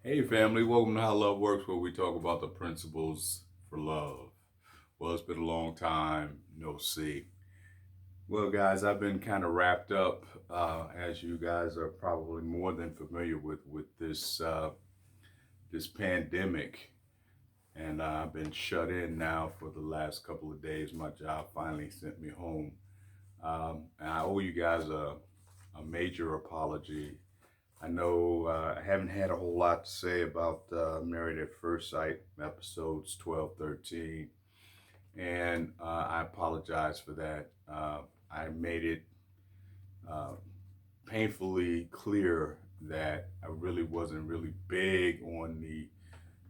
Hey family, welcome to How Love Works, where we talk about the principles for love. Well, it's been a long time, no see. Well, guys, I've been kind of wrapped up, as you guys are probably more than familiar with this pandemic, and I've been shut in now for the last couple of days. My job finally sent me home, and I owe you guys a major apology. I know I haven't had a whole lot to say about Married at First Sight episodes 12, 13, and I apologize for that. I made it uh, painfully clear that I really wasn't really big on the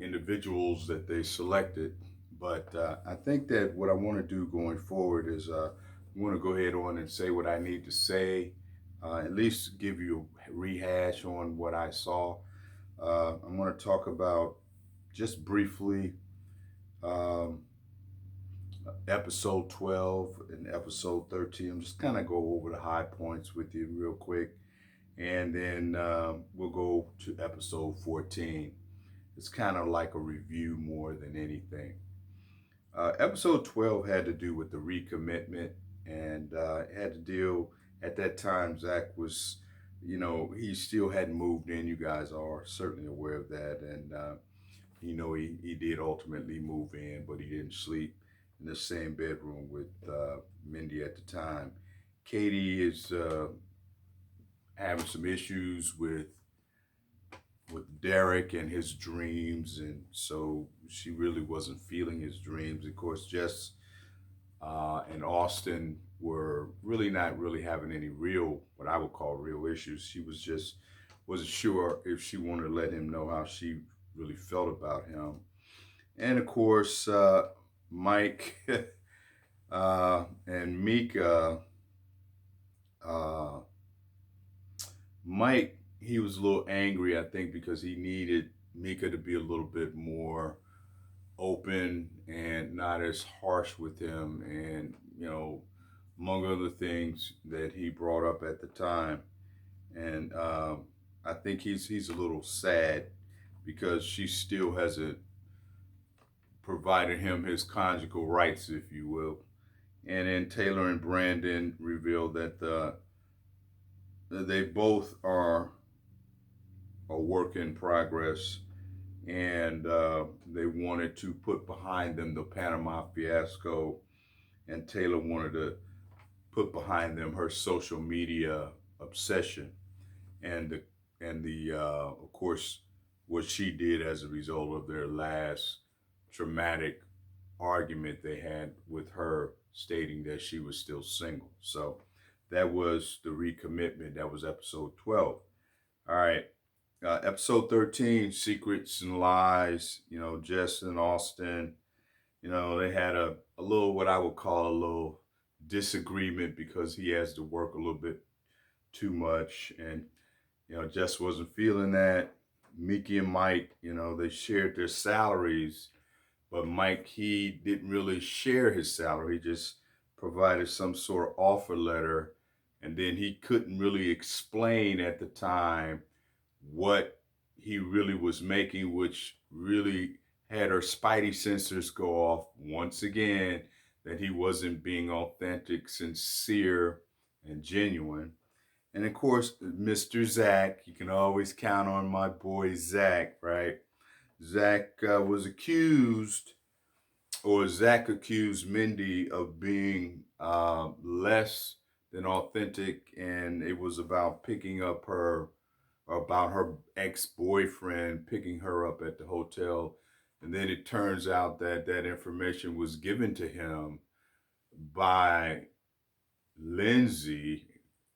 individuals that they selected, but I think that what I want to do going forward is I want to go ahead on and say what I need to say, at least give you a rehash on what I saw. I'm going to talk about just briefly um, episode 12 and episode 13. I'm just kind of go over the high points with you real quick, and then we'll go to episode 14. It's kind of like a review more than anything. Episode 12 had to do with the recommitment, and it had to deal at that time. Zach was, he still hadn't moved in. You guys are certainly aware of that. And, he did ultimately move in, but he didn't sleep in the same bedroom with Mindy at the time. Katie is having some issues with Derek and his dreams, and so she really wasn't feeling his dreams. Of course, Jess and Austin were really not really having any real, what I would call real issues. She was just wasn't sure if she wanted to let him know how she really felt about him. And of course, Mike and Mika. Uh, Mike, he was a little angry, I think, because he needed Mika to be a little bit more open and not as harsh with him, and among other things that he brought up at the time. And I think he's a little sad because she still hasn't provided him his conjugal rights, if you will. And then Taylor and Brandon revealed that they both are a work in progress, and they wanted to put behind them the Panama fiasco, and Taylor wanted to put behind them her social media obsession, and the of course what she did as a result of their last traumatic argument they had with her, stating that she was still single. So that was the recommitment. That was episode 12. All right. Episode 13, Secrets and Lies. Jess and Austin, they had a little, what I would call a little disagreement because he has to work a little bit too much. And, Jess wasn't feeling that. Mickey and Mike, they shared their salaries, but Mike, he didn't really share his salary. He just provided some sort of offer letter. And then he couldn't really explain at the time what he really was making, which really had her spidey sensors go off once again, that he wasn't being authentic, sincere, and genuine. And of course, Mr. Zach, you can always count on my boy Zach, right? Zach was accused, or Zach accused Mindy of being less than authentic, and it was about picking up her, about her ex-boyfriend picking her up at the hotel. And then it turns out that that information was given to him by Lindsay,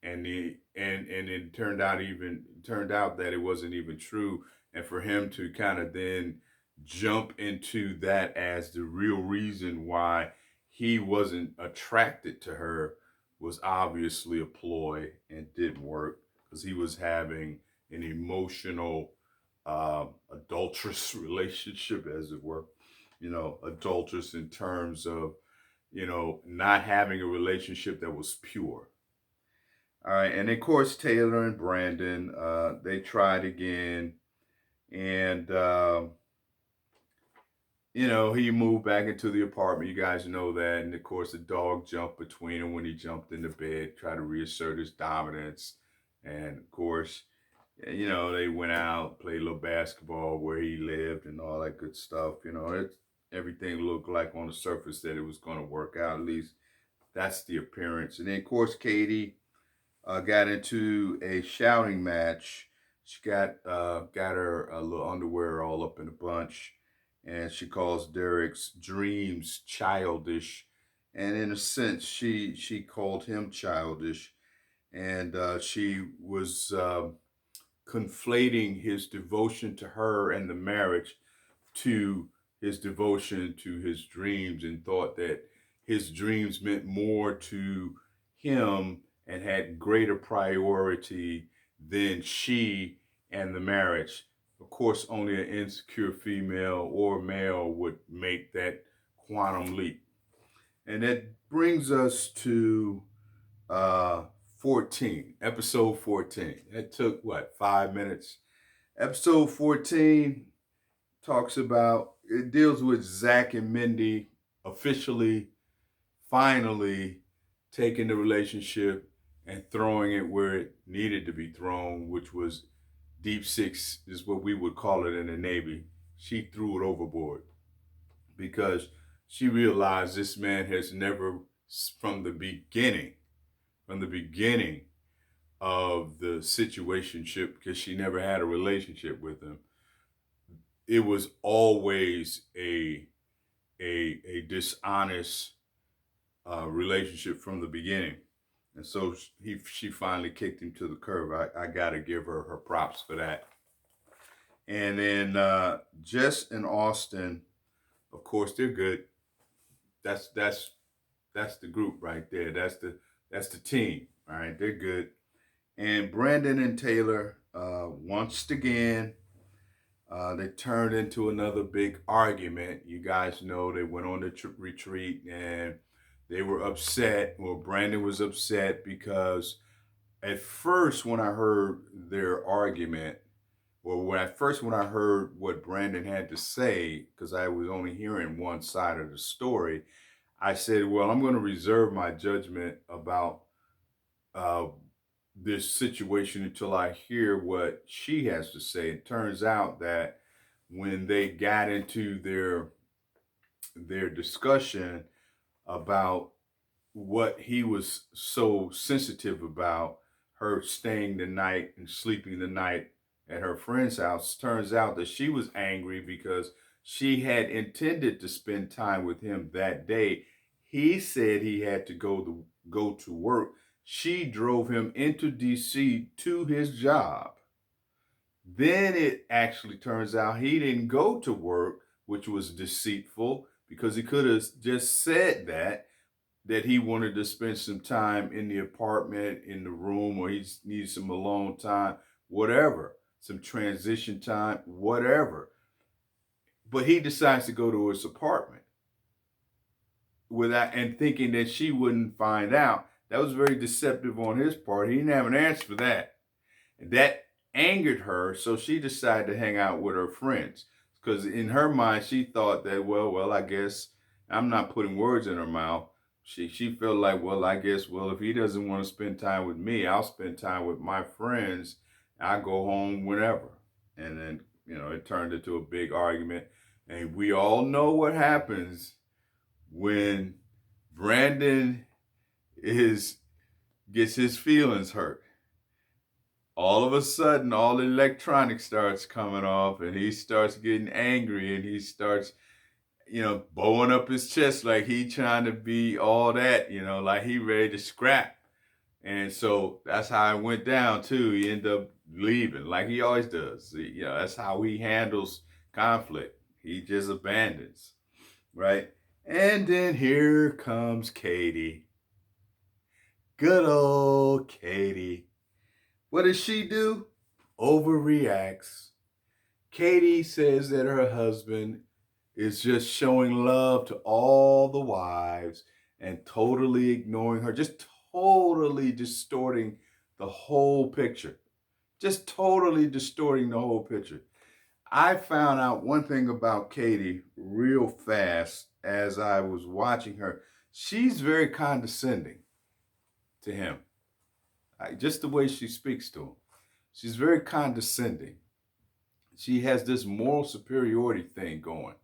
and it turned out that it wasn't even true. And for him to kind of then jump into that as the real reason why he wasn't attracted to her was obviously a ploy and didn't work, because he was having an emotional adulterous relationship, as it were. Adulterous in terms of not having a relationship that was pure. All right, and of course Taylor and Brandon, they tried again, And he moved back into the apartment. You guys know that. And of course, the dog jumped between him when he jumped into bed, tried to reassert his dominance. And of course, they went out, played a little basketball where he lived and all that good stuff. Everything looked like on the surface that it was going to work out. At least that's the appearance. And then, of course, Katie got into a shouting match. She got her little underwear all up in a bunch, and she calls Derek's dreams childish. And in a sense, she called him childish, and she was conflating his devotion to her and the marriage to his devotion to his dreams, and thought that his dreams meant more to him and had greater priority than she and the marriage. Of course, only an insecure female or male would make that quantum leap. And that brings us to uh, 14, episode 14. That took what, 5 minutes? Episode 14 it deals with Zach and Mindy officially, finally taking the relationship and throwing it where it needed to be thrown, which was deep six, is what we would call it in the Navy. She threw it overboard because she realized this man has never, from the beginning of the situationship, because she never had a relationship with him, it was always a dishonest relationship from the beginning. And so she finally kicked him to the curb. I got to give her props for that. And then Jess and Austin, of course, they're good. That's the group right there. That's the team. All right, they're good. And Brandon and Taylor, once again, they turned into another big argument. You guys know they went on the retreat and they were upset. Well, Brandon was upset because at first when I heard their argument, when I heard what Brandon had to say, because I was only hearing one side of the story, I said, well, I'm going to reserve my judgment about uh, this situation until I hear what she has to say. It turns out that when they got into their discussion about what he was so sensitive about, her staying the night and sleeping the night at her friend's house, turns out that she was angry because she had intended to spend time with him that day. He said he had to go to work. She drove him into DC to his job. Then it actually turns out he didn't go to work, which was deceitful, because he could have just said that he wanted to spend some time in the apartment, in the room, or he needed some alone time, whatever, some transition time, whatever. But he decides to go to his apartment without, and thinking that she wouldn't find out. That was very deceptive on his part. He didn't have an answer for that. And that angered her, so she decided to hang out with her friends. Because in her mind, she thought that, well, I guess I'm not putting words in her mouth. She felt like, well, I guess, well, if he doesn't want to spend time with me, I'll spend time with my friends. I go home whenever. And then, it turned into a big argument. And we all know what happens when Brandon gets his feelings hurt. All of a sudden, all the electronics starts coming off, and he starts getting angry, and he starts, bowing up his chest like he trying to be all that, like he ready to scrap. And so that's how it went down too. He ended up leaving like he always does. That's how he handles conflict. He just abandons, right? And then here comes Katie. Good old Katie. What does she do? Overreacts. Katie says that her husband is just showing love to all the wives and totally ignoring her, just totally distorting the whole picture. Just totally distorting the whole picture. I found out one thing about Katie real fast as I was watching her. She's very condescending to him. Just the way she speaks to him. She's very condescending. She has this moral superiority thing going.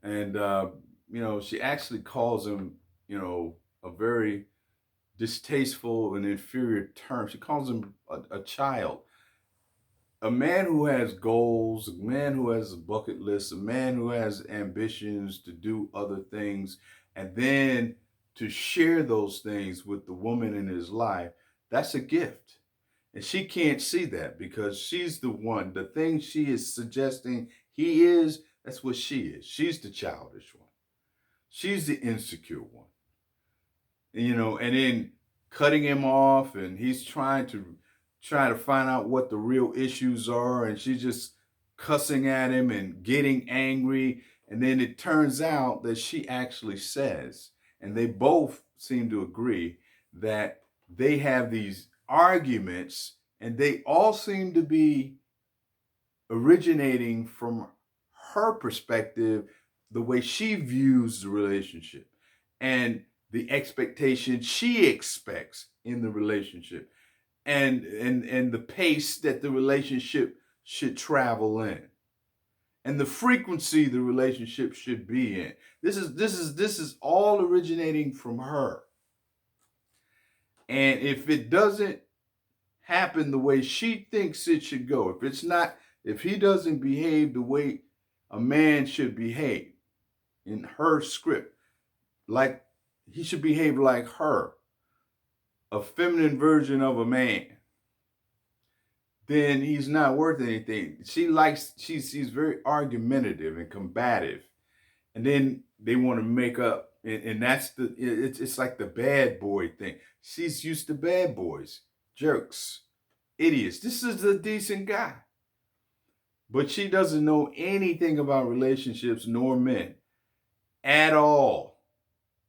And, she actually calls him, a very distasteful and inferior term. She calls him a child. A man who has goals, a man who has a bucket list, a man who has ambitions to do other things, and then to share those things with the woman in his life, that's a gift. And she can't see that because she's the one, the thing she is suggesting he is, that's what she is. She's the childish one. She's the insecure one. And then cutting him off, and he's trying to find out what the real issues are, and she's just cussing at him and getting angry. And then it turns out that she actually says, and they both seem to agree, that they have these arguments and they all seem to be originating from her perspective, the way she views the relationship and the expectation she expects in the relationship, and the pace that the relationship should travel in, and the frequency the relationship should be in. This is all originating from her. And if it doesn't happen the way she thinks it should go, if he doesn't behave the way a man should behave in her script, like he should behave like her, a feminine version of a man, then he's not worth anything. She's very argumentative and combative, and then they want to make up, and it's like the bad boy thing. She's used to bad boys, jerks, idiots. This is a decent guy, but she doesn't know anything about relationships nor men at all.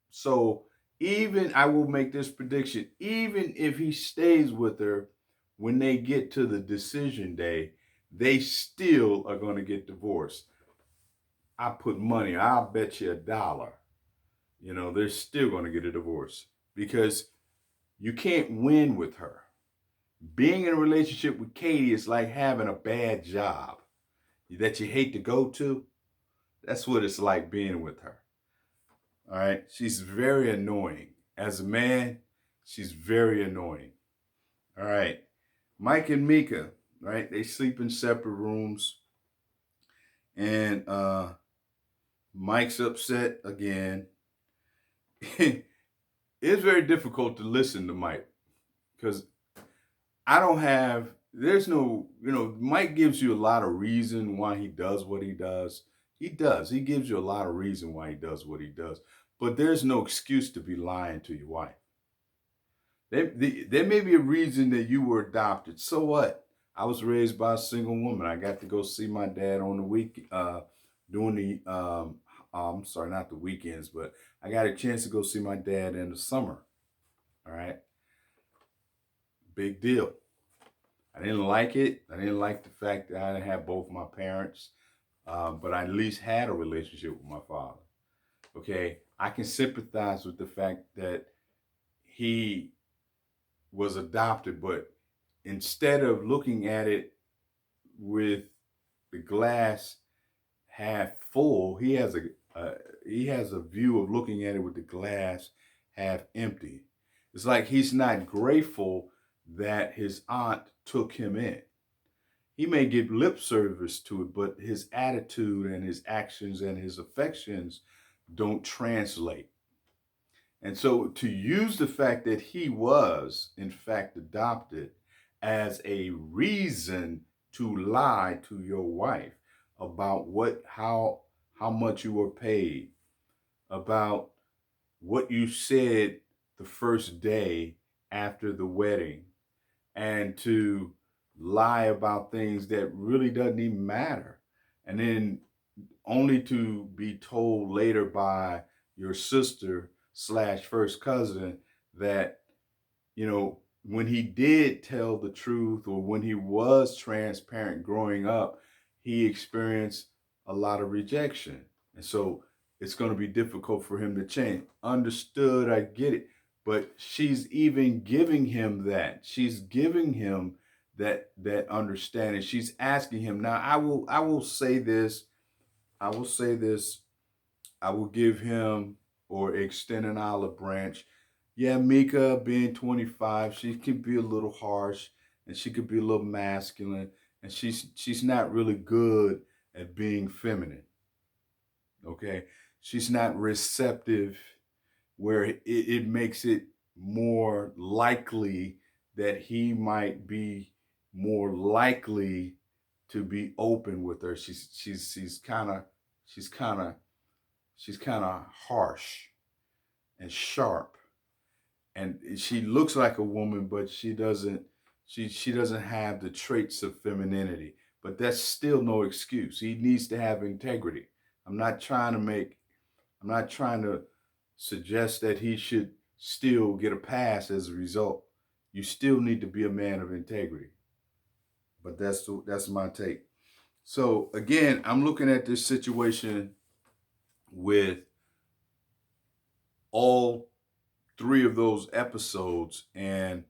So even I will make this prediction, even if he stays with her, when they get to the decision day, they still are going to get divorced. I put money, I'll bet you $1. They're still going to get a divorce because you can't win with her. Being in a relationship with Katie is like having a bad job that you hate to go to. That's what it's like being with her. All right. She's very annoying. As a man, she's very annoying. All right. Mike and Mika, right? They sleep in separate rooms. And Mike's upset again. It's very difficult to listen to Mike because Mike gives you a lot of reason why he does what he does. He does. He gives you a lot of reason why he does what he does. But there's no excuse to be lying to your wife. There may be a reason that you were adopted. So what? I was raised by a single woman. I got to go see my dad on the week, during the, I'm sorry, not the weekends, but I got a chance to go see my dad in the summer. All right. Big deal. I didn't like it. I didn't like the fact that I didn't have both my parents, but I at least had a relationship with my father. Okay. I can sympathize with the fact that he was adopted, but instead of looking at it with the glass half full, he has a view of looking at it with the glass half empty. It's like he's not grateful that his aunt took him in. He may give lip service to it, but his attitude and his actions and his affections don't translate. And so to use the fact that he was, in fact, adopted as a reason to lie to your wife about how much you were paid, about what you said the first day after the wedding, and to lie about things that really doesn't even matter. And then only to be told later by your sister / first cousin that, when he did tell the truth, or when he was transparent growing up, he experienced a lot of rejection. And so it's going to be difficult for him to change. Understood, I get it. But she's even giving him that. She's giving him that understanding. She's asking him, now I will say this, I will say this, I will give him or extend an olive branch. Yeah, Mika being 25, she can be a little harsh and she could be a little masculine, and she's not really good at being feminine. Okay, she's not receptive, where it makes it more likely that he might be more likely to be open with her. She's kind of she's kind of she's kind of harsh and sharp, and she looks like a woman, but she doesn't have the traits of femininity. But that's still no excuse. He needs to have integrity. I'm not trying to make I'm not trying to suggest that he should still get a pass as a result. You still need to be a man of integrity. But that's my take. So again, I'm looking at this situation with all three of those episodes, and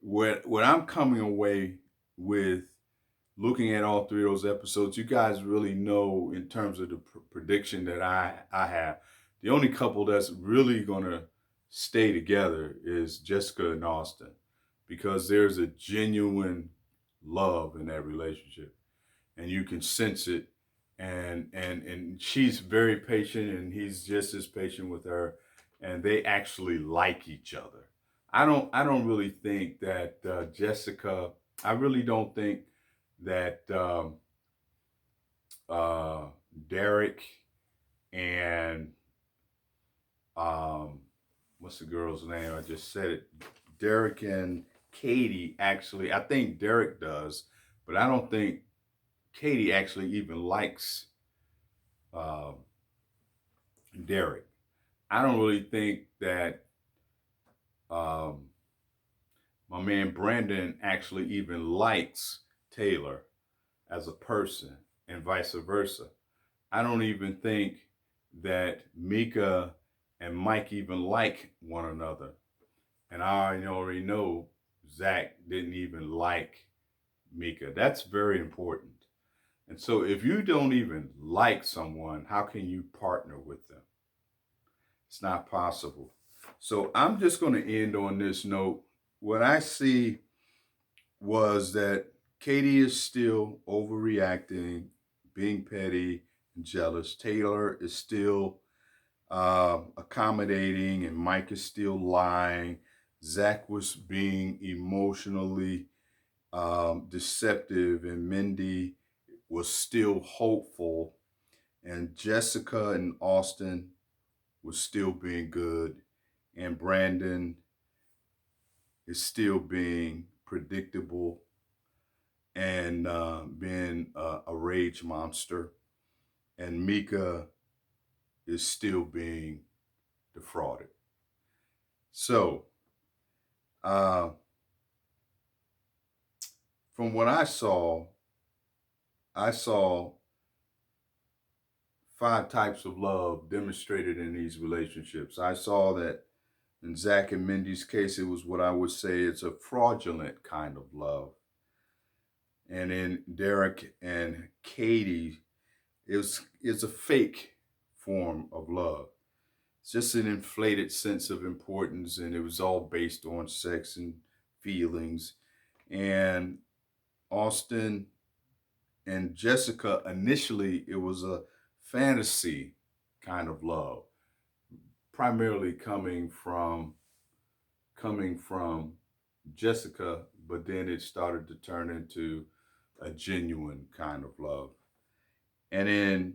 what I'm coming away with looking at all three of those episodes, you guys really know in terms of the prediction that I have. The only couple that's really gonna stay together is Jessica and Austin, because there's a genuine love in that relationship, and you can sense it. And she's very patient, and he's just as patient with her, and they actually like each other. I don't really think that Jessica. I really don't think that uh, Derek and um, what's the girl's name? I just said it. Derek and Katie actually. I think Derek does, but I don't think Katie actually even likes uh, Derek. I don't really think that um, my man Brandon actually even likes Taylor as a person, and vice versa. I don't even think that Mika and Mike even like one another. And I already know Zach didn't even like Mika. That's very important. And so if you don't even like someone, how can you partner with them? It's not possible. So I'm just going to end on this note. What I see was that Katie is still overreacting, being petty and jealous. Taylor is still accommodating, and Mike is still lying. Zach was being emotionally deceptive, and Mindy was still hopeful, and Jessica and Austin was still being good, and Brandon is still being predictable and being a rage monster, and Mika is still being defrauded. So, uh, from what I saw 5 types of love demonstrated in these relationships. I saw that in Zach and Mindy's case, it was what I would say it's a fraudulent kind of love. And in Derek and Katie, it's a fake form of love. It's just an inflated sense of importance, and it was all based on sex and feelings. And Austin and Jessica, initially, it was a fantasy kind of love, primarily coming from Jessica, but then it started to turn into a genuine kind of love. And then,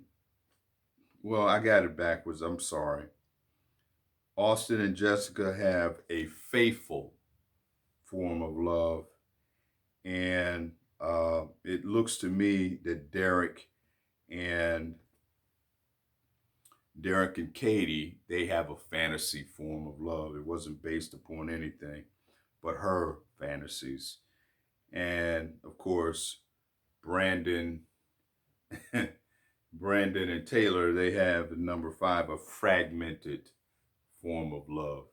well, I got it backwards. I'm sorry. Austin and Jessica have a faithful form of love, and it looks to me that and Derek and Katie, they have a fantasy form of love. It wasn't based upon anything but her fantasies. And of course, Brandon Brandon and Taylor, they have number 5, a fragmented form of love.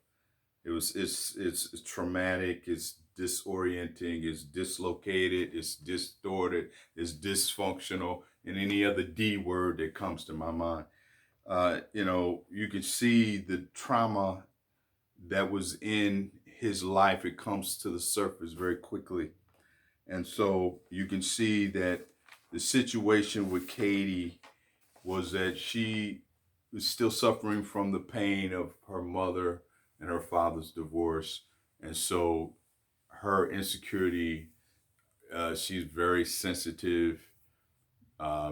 It's traumatic, it's disorienting, it's dislocated, it's distorted, it's dysfunctional, and any other D word that comes to my mind. You can see the trauma that was in his life. It comes to the surface very quickly. And so you can see that the situation with Katie was that she was still suffering from the pain of her mother and her father's divorce. And so her insecurity, she's very sensitive.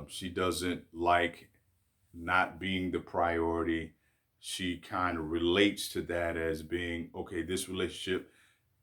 She doesn't like not being the priority. She kind of relates to that as being, okay, this relationship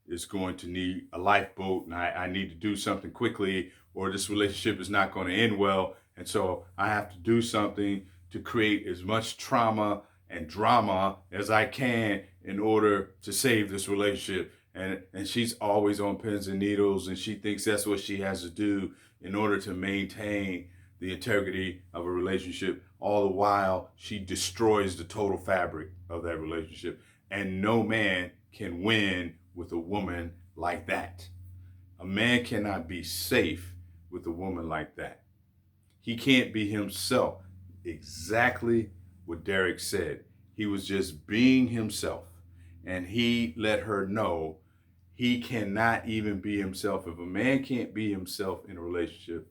is going to need a lifeboat and I need to do something quickly, or this relationship is not going to end well. And so I have to do something to create as much trauma and drama as I can in order to save this relationship. And she's always on pins and needles, and she thinks that's what she has to do in order to maintain the integrity of a relationship. All the while, she destroys the total fabric of that relationship. And no man can win with a woman like that. A man cannot be safe with a woman like that. He can't be himself. Exactly what Derek said. He was just being himself. And he let her know he cannot even be himself. If a man can't be himself in a relationship,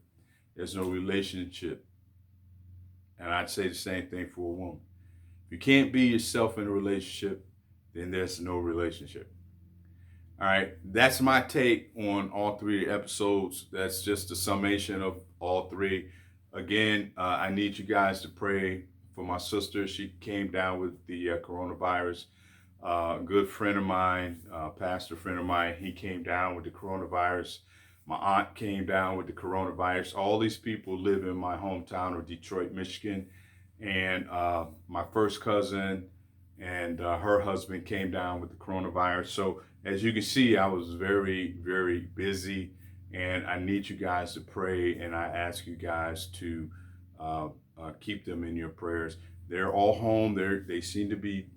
there's no relationship. And I'd say the same thing for a woman. If you can't be yourself in a relationship, then there's no relationship. All right, that's my take on all 3 episodes. That's just a summation of all 3. Again, I need you guys to pray for my sister. She came down with the coronavirus. A good friend of mine, pastor friend of mine, he came down with the coronavirus. My aunt came down with the coronavirus. All these people live in my hometown of Detroit, Michigan. And my first cousin and her husband came down with the coronavirus. So as you can see, I was very, very busy, and I need you guys to pray, and I ask you guys to keep them in your prayers. They're all home. They seem to be,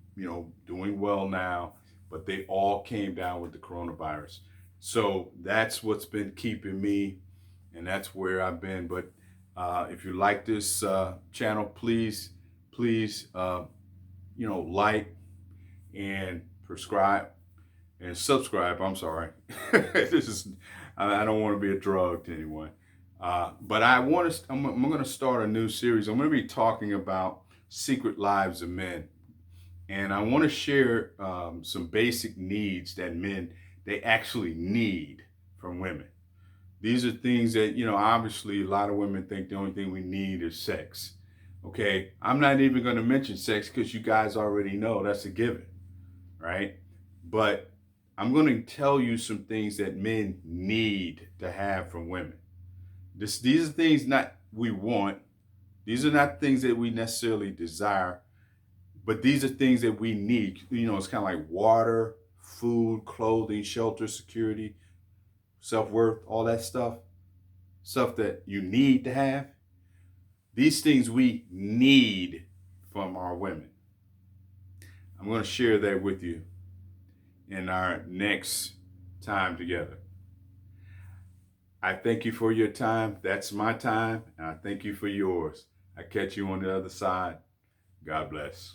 doing well now, but they all came down with the coronavirus. So that's what's been keeping me, and that's where I've been. But if you like this channel, please, like and subscribe. I'm sorry. I don't want to be a drug to anyone. But I'm going to start a new series. I'm going to be talking about secret lives of men. And I want to share some basic needs that men, they actually need from women. These are things that, obviously a lot of women think the only thing we need is sex. Okay, I'm not even going to mention sex because you guys already know that's a given, right? But I'm going to tell you some things that men need to have from women. These are things not we want. These are not things that we necessarily desire, but these are things that we need. It's kind of like water, food, clothing, shelter, security, self-worth, all that stuff that you need to have. These things we need from our women. I'm going to share that with you in our next time together. I thank you for your time. That's my time, and I thank you for yours. I catch you on the other side. God bless.